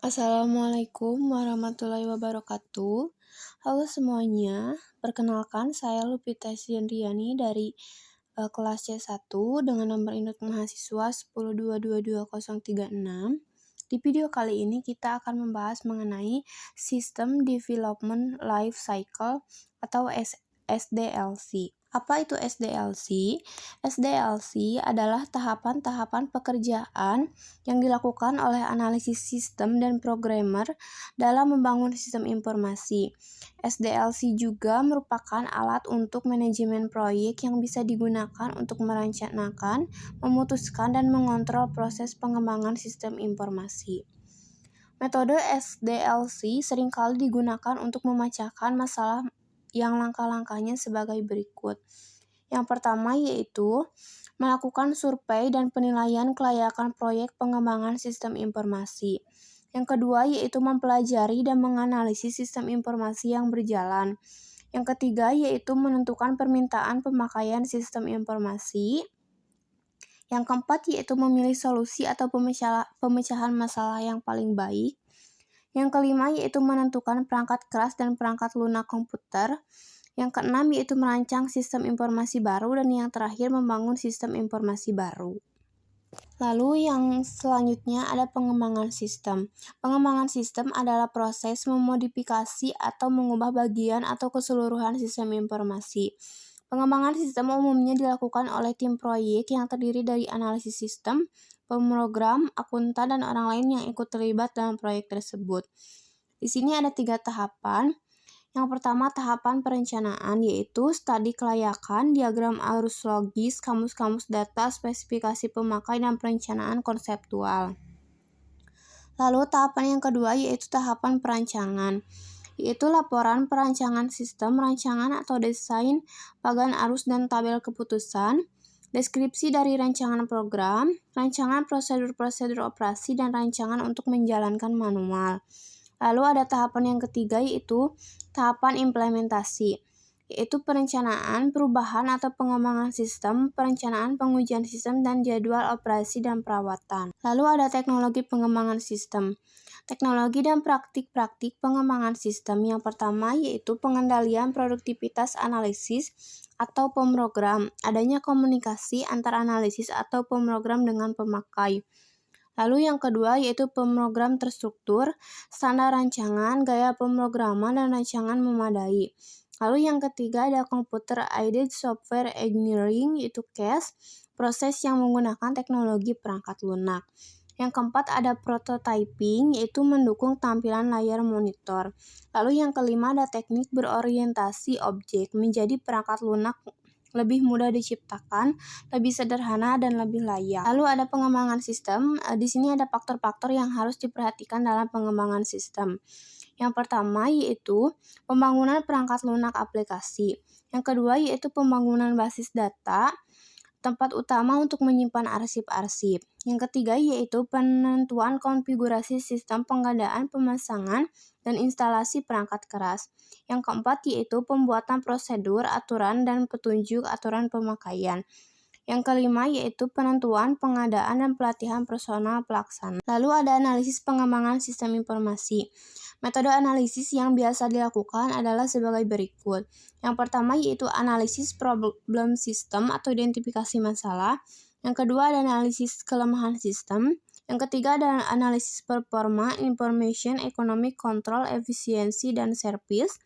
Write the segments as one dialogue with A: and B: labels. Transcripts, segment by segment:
A: Assalamualaikum warahmatullahi wabarakatuh. Halo semuanya, perkenalkan saya Lupita Sindriani dari kelas C1 dengan nomor induk mahasiswa 102222036. Di video kali ini kita akan membahas mengenai System Development Life Cycle atau SDLC. Apa itu SDLC? SDLC adalah tahapan-tahapan pekerjaan yang dilakukan oleh analisis sistem dan programmer dalam membangun sistem informasi. SDLC juga merupakan alat untuk manajemen proyek yang bisa digunakan untuk merencanakan, memutuskan, dan mengontrol proses pengembangan sistem informasi. Metode SDLC seringkali digunakan untuk memecahkan masalah yang langkah-langkahnya sebagai berikut. Yang pertama yaitu melakukan survei dan penilaian kelayakan proyek pengembangan sistem informasi. Yang kedua yaitu mempelajari dan menganalisis sistem informasi yang berjalan. Yang ketiga yaitu menentukan permintaan pemakaian sistem informasi. Yang keempat yaitu memilih solusi atau pemecahan masalah yang paling baik. Yang kelima yaitu menentukan perangkat keras dan perangkat lunak komputer. Yang keenam yaitu merancang sistem informasi baru, dan yang terakhir membangun sistem informasi baru. Lalu yang selanjutnya ada pengembangan sistem. Pengembangan sistem adalah proses memodifikasi atau mengubah bagian atau keseluruhan sistem informasi. Pengembangan sistem umumnya dilakukan oleh tim proyek yang terdiri dari analisis sistem, pemrogram, akuntan, dan orang lain yang ikut terlibat dalam proyek tersebut. Di sini ada 3 tahapan. Yang pertama tahapan perencanaan, yaitu studi kelayakan, diagram arus logis, kamus-kamus data, spesifikasi pemakai, dan perencanaan konseptual. Lalu tahapan yang kedua yaitu tahapan perancangan, yaitu laporan perancangan sistem, rancangan atau desain pagan arus dan tabel keputusan, deskripsi dari rancangan program, rancangan prosedur-prosedur operasi, dan rancangan untuk menjalankan manual. Lalu ada tahapan yang ketiga yaitu tahapan implementasi, yaitu perencanaan, perubahan atau pengembangan sistem, perencanaan pengujian sistem, dan jadwal operasi dan perawatan. Lalu ada teknologi pengembangan sistem. Teknologi dan praktik-praktik pengembangan sistem yang pertama yaitu pengendalian produktivitas analisis atau pemrogram, adanya komunikasi antar analisis atau pemrogram dengan pemakai. Lalu yang kedua yaitu pemrogram terstruktur, standar rancangan, gaya pemrograman, dan rancangan memadai. Lalu yang ketiga ada Computer Aided Software Engineering, yaitu CAS, proses yang menggunakan teknologi perangkat lunak. Yang keempat ada prototyping, yaitu mendukung tampilan layar monitor. Lalu yang kelima ada teknik berorientasi objek, menjadi perangkat lunak lebih mudah diciptakan, lebih sederhana, dan lebih layak. Lalu ada pengembangan sistem. Di sini ada faktor-faktor yang harus diperhatikan dalam pengembangan sistem. Yang pertama yaitu pembangunan perangkat lunak aplikasi. Yang kedua yaitu pembangunan basis data, tempat utama untuk menyimpan arsip-arsip. Yang ketiga yaitu penentuan konfigurasi sistem, pengadaan, pemasangan, dan instalasi perangkat keras. Yang keempat yaitu pembuatan prosedur, aturan, dan petunjuk aturan pemakaian. Yang kelima yaitu penentuan, pengadaan, dan pelatihan personal pelaksana. Lalu ada analisis pengembangan sistem informasi. Metode analisis yang biasa dilakukan adalah sebagai berikut. Yang pertama yaitu analisis problem system atau identifikasi masalah. Yang kedua ada analisis kelemahan sistem. Yang ketiga ada analisis performa, information, economic control, efisiensi, dan service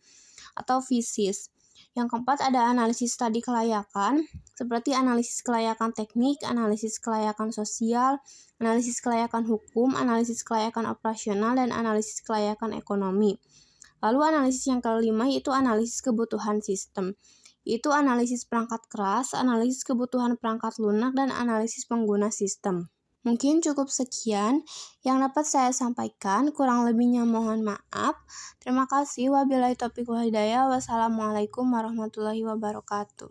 A: atau VISIS. Yang keempat ada analisis studi kelayakan, seperti analisis kelayakan teknik, analisis kelayakan sosial, analisis kelayakan hukum, analisis kelayakan operasional, dan analisis kelayakan ekonomi. Lalu analisis yang kelima yaitu analisis kebutuhan sistem, yaitu analisis perangkat keras, analisis kebutuhan perangkat lunak, dan analisis pengguna sistem. Mungkin cukup sekian yang dapat saya sampaikan, kurang lebihnya mohon maaf. Terima kasih. Wabillahi taufiq wal hidayah. Wassalamualaikum warahmatullahi wabarakatuh.